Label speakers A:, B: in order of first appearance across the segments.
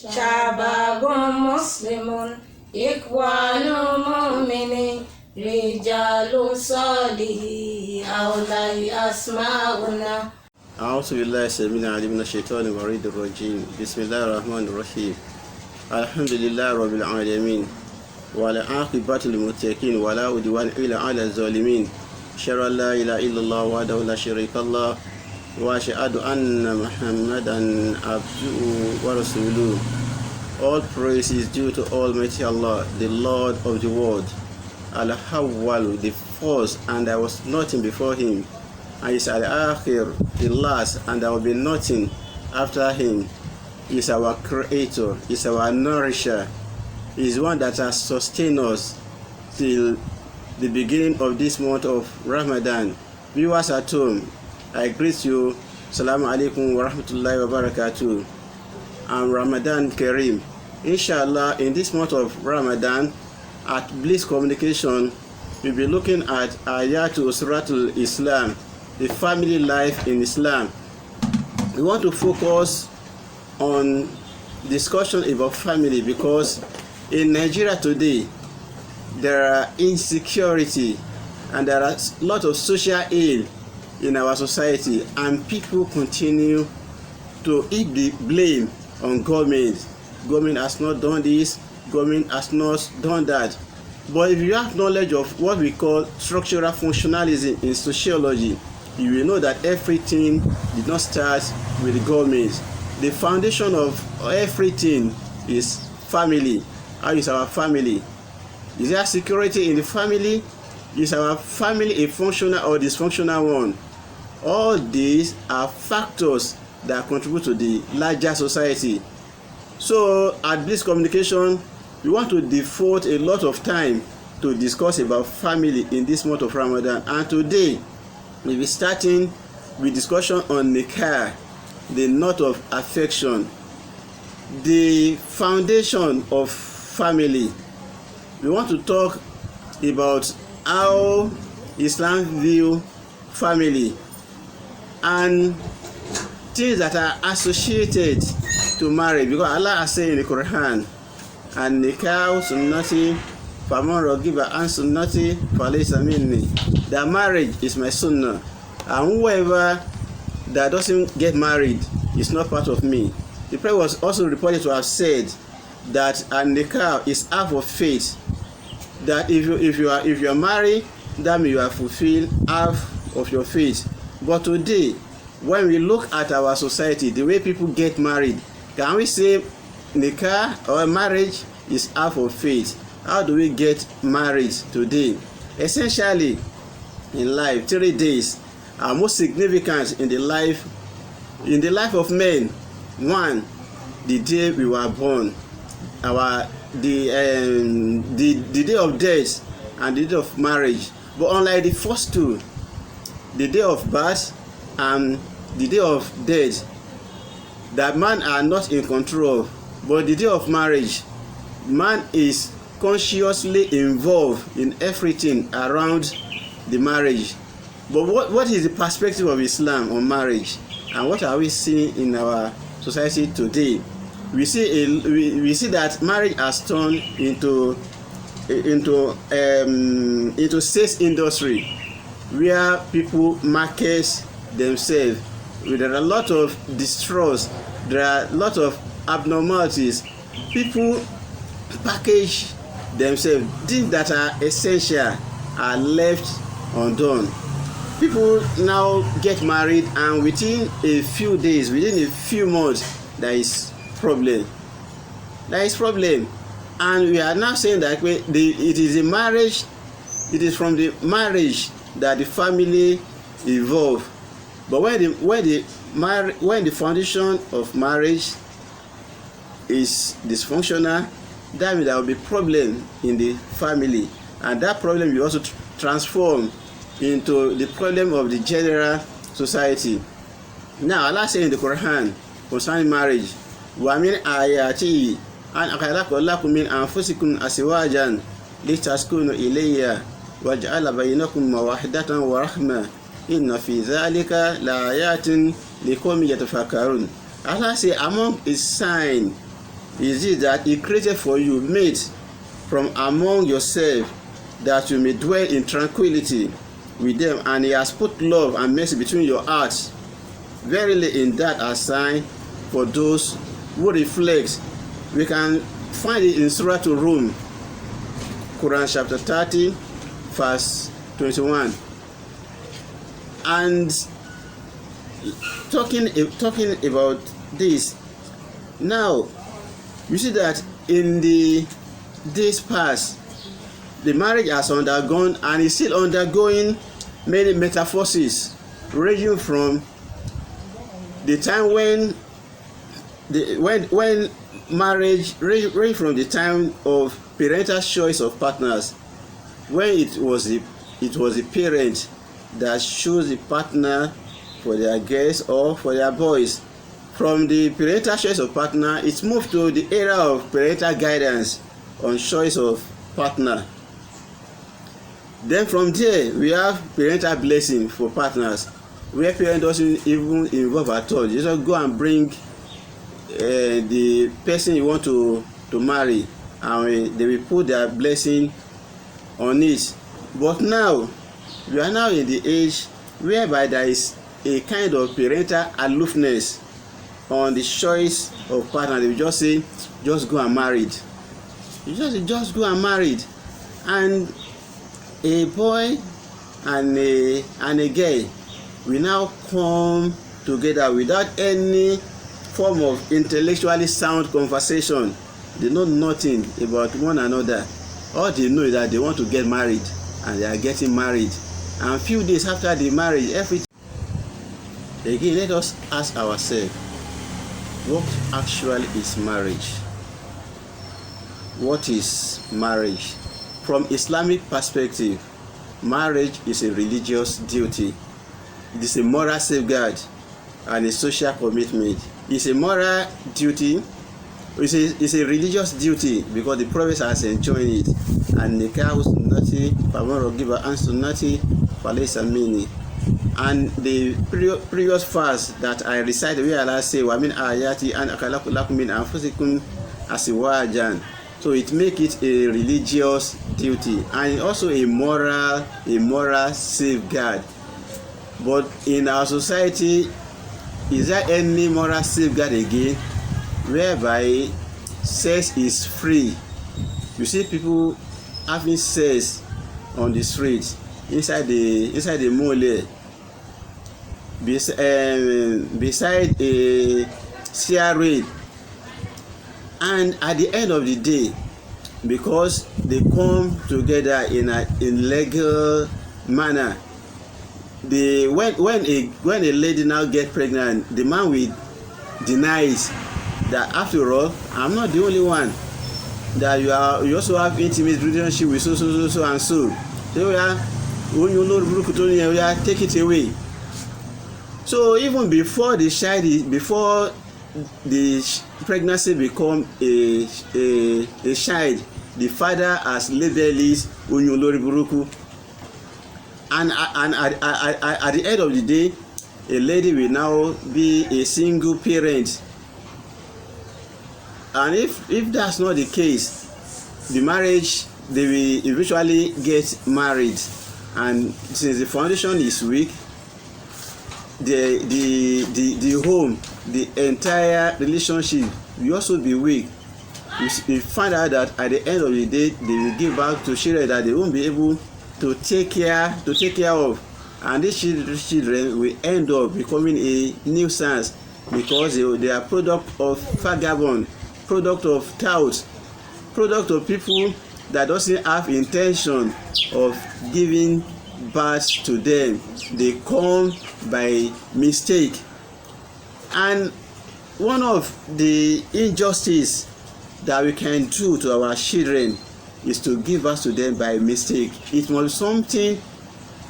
A: شباب مسلم إخوان مؤمنين رجال صالحين أولئك أسماؤنا.
B: أعوذ بالله السميع العليم من الشيطان الرجيم. بسم الله الرحمن الرحيم. الحمد لله رب العالمين والعاقبة للمتقين ولا عدوان إلا على الظالمين. أشهد أن لا إله إلا الله وحده لا شريك له وأشهد أن محمدا عبده ورسوله. All praise is due to Almighty Allah, the Lord of the world. Al-Hawwal, the first, and there was nothing before him. And is Al-Akhir, the last, and there will be nothing after him. He is our creator, he is our nourisher. He is one that has sustained us till the beginning of this month of Ramadan. Viewers at home, I greet you. Assalamu alaikum wa rahmatullahi wa barakatuh. And Ramadan Kareem. Inshallah, in this month of Ramadan, at Bliss Communication, we'll be looking at Ayatul Usratul Islam, the family life in Islam. We want to focus on discussion about family because in Nigeria today, there are insecurity and there are a lot of social ill in our society, and people continue to heap the blame on government. Government has not done this, government has not done that. But if you have knowledge of what we call structural functionalism in sociology, you will know that everything did not start with the government. The foundation of everything is family. How is our family? Is there security in the family? Is our family a functional or dysfunctional one? All these are factors that contribute to the larger society. So at Bliss Communication, we want to devote a lot of time to discuss about family in this month of Ramadan. And today, we'll be starting with discussion on Nikkah, the knot of affection, the foundation of family. We want to talk about how Islam view family and things that are associated to marriage, because Allah has said in the Quran, and Nikkah sunnati faman ragiba an sunnati falaysa minni, that marriage is my sunnah, and whoever that doesn't get married is not part of me. The Prophet was also reported to have said that a Nikkah is half of faith, that if you are married, that means you have fulfilled half of your faith. But today, when we look at our society, the way people get married, can we say Nikkah or marriage is half of faith? How do we get married today? Essentially, in life, 3 days are most significant in the life of men. One, the day we were born, the day of death and the day of marriage. But unlike the first two, the day of birth and the day of death, that man are not in control of. But the day of marriage, man is consciously involved in everything around the marriage. But what is the perspective of Islam on marriage, and what are we seeing in our society today? We see that marriage has turned into sales industry, where people market themselves. There are a lot of distrust, there are a lot of abnormalities. People package themselves. Things that are essential are left undone. People now get married, and within a few days, within a few months, there is problem. And we are now saying that it is a marriage. It is from the marriage that the family evolve. But when the foundation of marriage is dysfunctional, that means there will be problem in the family, and that problem will also transform into the problem of the general society. Now Allah says in the Quran concerning marriage, wa min ayati an khalaqa lakum min anfusikum azwajan litaskunu ilayha wa ja'ala bainakum mawaddatan wa rahma inna fi dhalika la ayatin liqawmin yatafakkarun. Allah says among his sign is it that he created for you mate from among yourself, that you may dwell in tranquility with them, and he has put love and mercy between your hearts. Verily in that are sign for those who reflect. We can find it in Surah to Rum, Quran chapter 30, verse 21. And talking about this, now you see that in the days past, the marriage has undergone and is still undergoing many metamorphoses, ranging from the time when marriage range from the time of parental choice of partners, when it was the parent that chose the partner for their girls or for their boys. From the parental choice of partner, it moved to the era of parental guidance on choice of partner. Then from there, we have parental blessing for partners, where parent doesn't even involve at all. You just go and bring the person you want to marry, and they will put their blessing on it. But now, we are now in the age whereby there is a kind of parental aloofness on the choice of partner. They will just say, just go and marry. You just go and marry. And a boy and a girl will now come together without any form of intellectually sound conversation. They know nothing about one another. All they know is that they want to get married, and they are getting married. And a few days after the marriage, everything. Again, let us ask ourselves, what actually is marriage? What is marriage? From Islamic perspective, marriage is a religious duty. It is a moral safeguard and a social commitment. It's a moral duty. It's a religious duty because the Prophet has enjoined it. And Nikkah sunnati, famaro giba an sunnati, falaysa minni. And the previous verse that I recited, where Allah say, "Wa min ayati an akhalaqa lakum min anfusikum azwajan." So it makes it a religious duty and also a moral safeguard. But in our society, is there any moral safeguard again whereby sex is free? You see people having sex on the street, inside the mall, beside a CRA. And at the end of the day, because they come together in legal manner, when a lady now get pregnant, the man will deny it, that after all, I'm not the only one, that you also have intimate relationship with so and so. So take it away. So even before the pregnancy become a child, the father has labeled it Unyolori Buruku. And at the end of the day, a lady will now be a single parent. And if that's not the case, the marriage, they will eventually get married. And since the foundation is weak, the home, the entire relationship will also be weak. We find out that at the end of the day, they will give back to children that they won't be able to take care of, and these children will end up becoming a nuisance because they are product of vagabond, product of touts, product of people that doesn't have intention of giving birth to them. They come by mistake. And one of the injustice that we can do to our children is to give birth to them by mistake. It must be something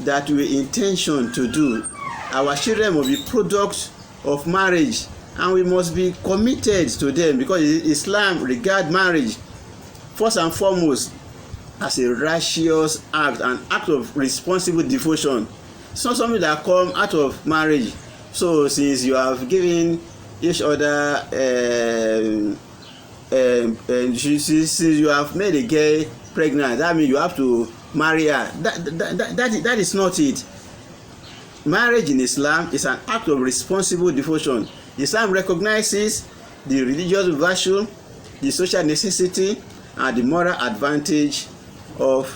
B: that we intention to do. Our children must be products of marriage, and we must be committed to them, because Islam regards marriage first and foremost as a righteous act, an act of responsible devotion. It's not something that comes out of marriage. So since you have given each other since you have made a girl pregnant, that means you have to marry her. That is not it. Marriage in Islam is an act of responsible devotion. Islam recognizes the religious virtue, the social necessity, and the moral advantage of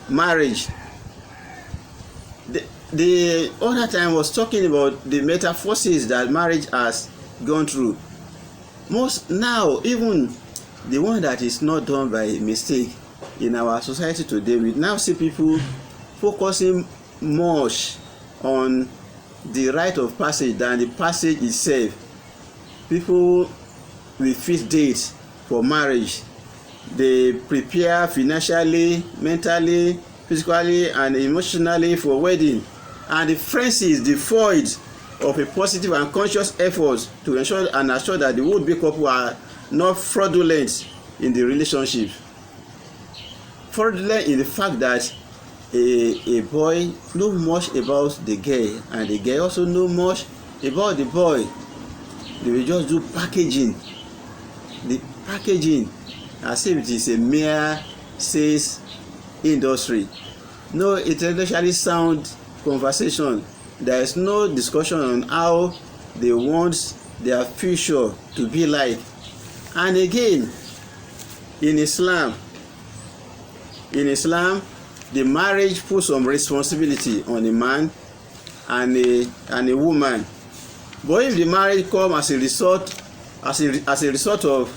B: marriage. The other time was talking about the metamorphosis that marriage has gone through. Most now, even the one that is not done by mistake in our society today, we now see people focusing much on the rite of passage than the passage itself. People will fix dates for marriage. They prepare financially, mentally, physically, and emotionally for wedding. And the frenzy is devoid of a positive and conscious effort to ensure and assure that the would-be couple are not fraudulent in the relationship. Fraudulent in the fact that a boy knows much about the girl, and the girl also knows much about the boy. They will just do packaging. The packaging as if it is a mere sales industry. No intellectually sound conversation. There is no discussion on how they want their future to be like. And again, in Islam, the marriage puts some responsibility on a man and a woman. But if the marriage comes as a result of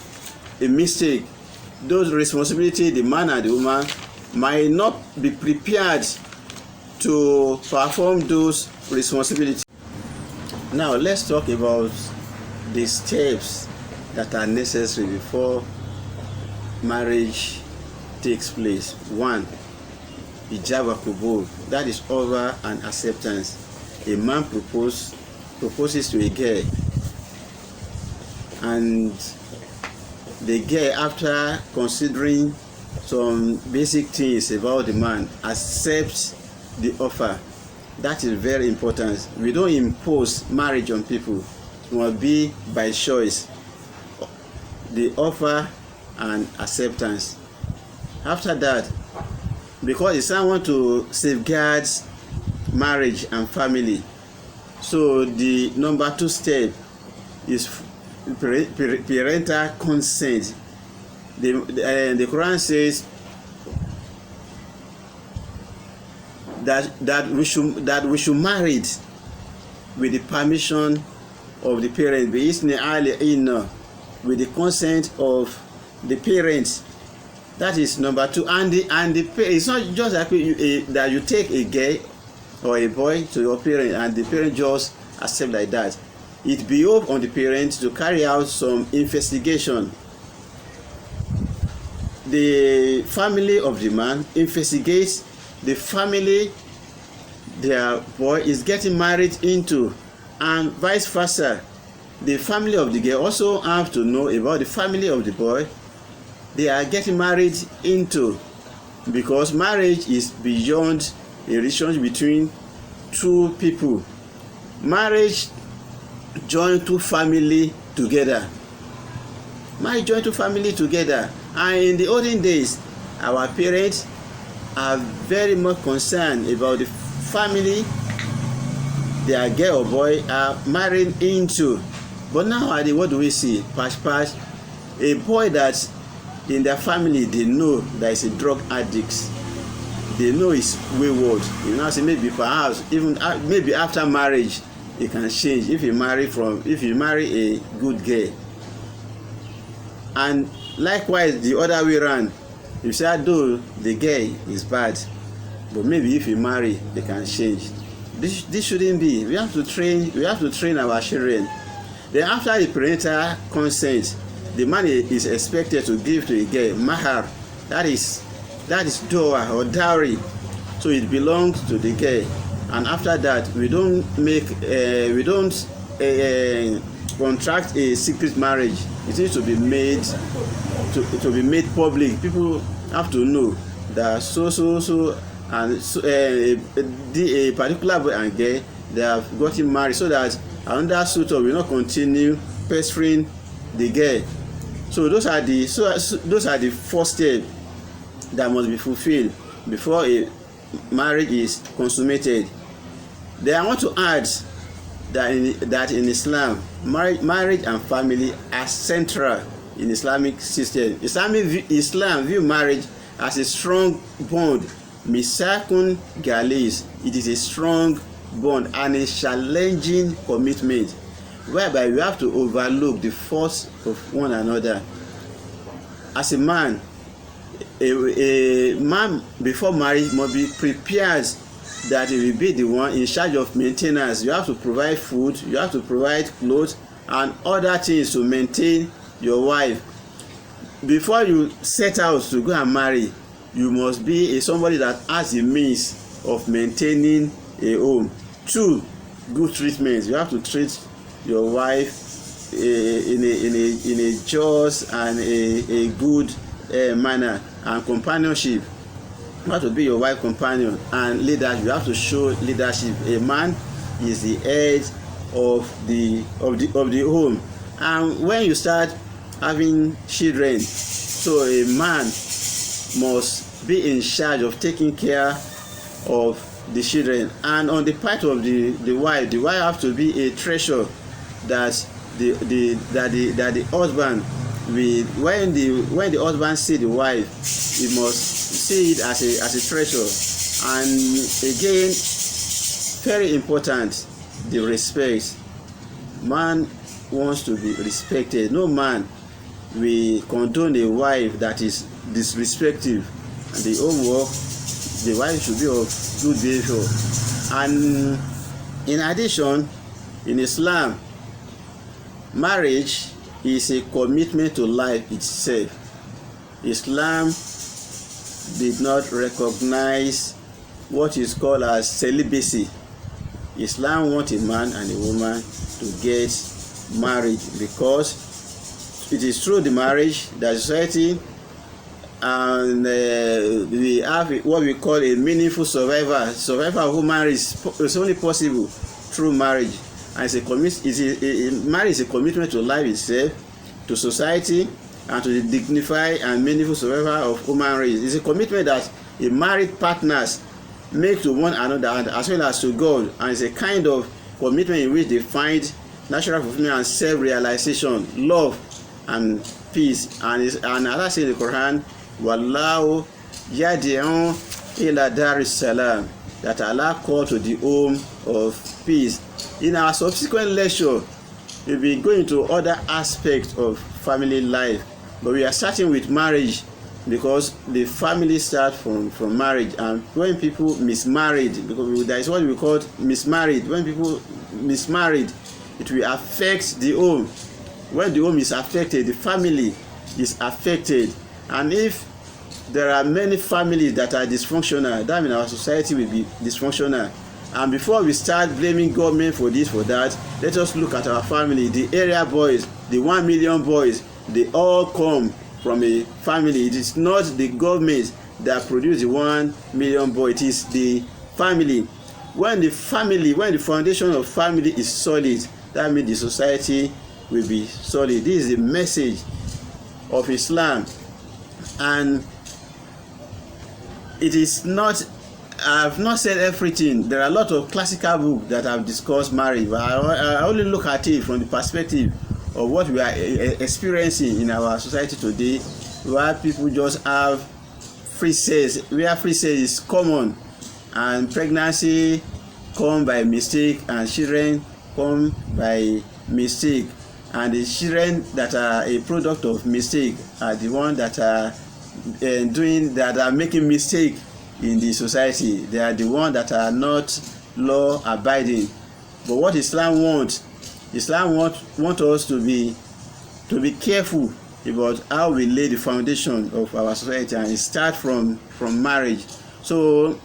B: a mistake, those responsibilities, the man and the woman, might not be prepared to perform those responsibilities. Now let's talk about the steps that are necessary before marriage takes place. 1. Ijaba kubul, that is offer and acceptance. A man proposes to a girl, and the girl, after considering some basic things about the man, accepts the offer. That is very important. We don't impose marriage on people. It must be by choice. The offer and acceptance. After that, because Islam wants to safeguard marriage and family, so the number 2 step is parental consent. The Quran says that we should marry with the permission of the parents, with the consent of the parents. That is number 2. And it's not just like that you take a girl or a boy to your parent and the parent just accept like that. It behoves on the parents to carry out some investigation. The family of the man investigates the family their boy is getting married into, and vice versa. The family of the girl also have to know about the family of the boy they are getting married into, because marriage is beyond a relationship between two people. Marriage join two family together. And in the olden days, our parents are very much concerned about the family their girl or boy are married into. But nowadays, what do we see? Patch. A boy that in their family they know that is a drug addict, they know it's wayward. You know, say maybe perhaps even maybe after marriage it can change if you marry a good girl. And likewise the other way around, you say though the girl is bad, but maybe if you marry they can change. This shouldn't be. We have to train our children. Then after the parental consent, the man is expected to give to a girl mahar. That is doa or dowry. So it belongs to the girl. And after that, we don't contract a secret marriage. It needs to be made public. People have to know that so and so, a particular boy and girl, they have gotten married, so that another suitor will not continue pestering the girl. So those are the first steps that must be fulfilled before a marriage is consummated. Then I want to add that in Islam, marriage and family are central in Islamic system. Islam view marriage as a strong bond, misakun galis. It is a strong bond and a challenging commitment, whereby we have to overlook the faults of one another. As a man before marriage must be prepared that he will be the one in charge of maintenance. You have to provide food, you have to provide clothes and other things to maintain your wife. Before you set out to go and marry, you must be somebody that has the means of maintaining a home. 2, good treatment. You have to treat your wife in a just and a good manner. And companionship, you have to be your wife companion. And leadership, you have to show leadership. A man is the head of the home. And when you start having children, so a man must be in charge of taking care of the children. And on the part of the wife have to be a treasure that the husband will, when the husband see the wife, he must see it as a treasure. And again, very important, the respect. Man wants to be respected. No man will condone a wife that is disrespectful. And the homework, the wife should be of good behavior. And in addition, in Islam, marriage is a commitment to life itself. Islam did not recognize what is called as celibacy. Islam wants a man and a woman to get married, because it is through the marriage that society and we have what we call a meaningful survival of human race. It's only possible through marriage. And marriage is a commitment to life itself, to society, and to the dignified and meaningful survival of human race. It's a commitment that a married partners make to one another as well as to God, and it's a kind of commitment in which they find natural fulfillment and self-realization, love and peace. And Allah says in the Quran, Wallahu yadi'un ila daris salam, that Allah called to the home of peace. In our subsequent lecture, we'll be going to other aspects of family life, but we are starting with marriage because the family starts from marriage. And when people mismarried, because there is what we call mismarried, when people mismarried, it will affect the home. When the home is affected, the family is affected. And if there are many families that are dysfunctional, that means our society will be dysfunctional. And before we start blaming government for this, for that, let us look at our family. The area boys, the 1 million boys, they all come from a family. It is not the government that produce the 1 million boys, it is the family. When the foundation of family is solid, that means the society will be solid. This is the message of Islam. And it is not, I've not said everything. There are a lot of classical books that have discussed marriage, but I only look at it from the perspective of what we are experiencing in our society today, where people just have free sex, where free sex is common, and pregnancy come by mistake, and children come by mistake, and the children that are a product of mistake are the ones that are making mistake in the society. They are the ones that are not law abiding. But what Islam wants us to be careful about how we lay the foundation of our society, and it starts from marriage. So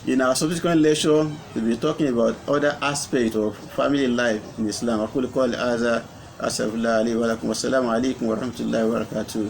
B: in our subsequent lecture, we'll be talking about other aspects of family life in Islam. Assalamu alaikum wa rahmatullahi wa barakatuh.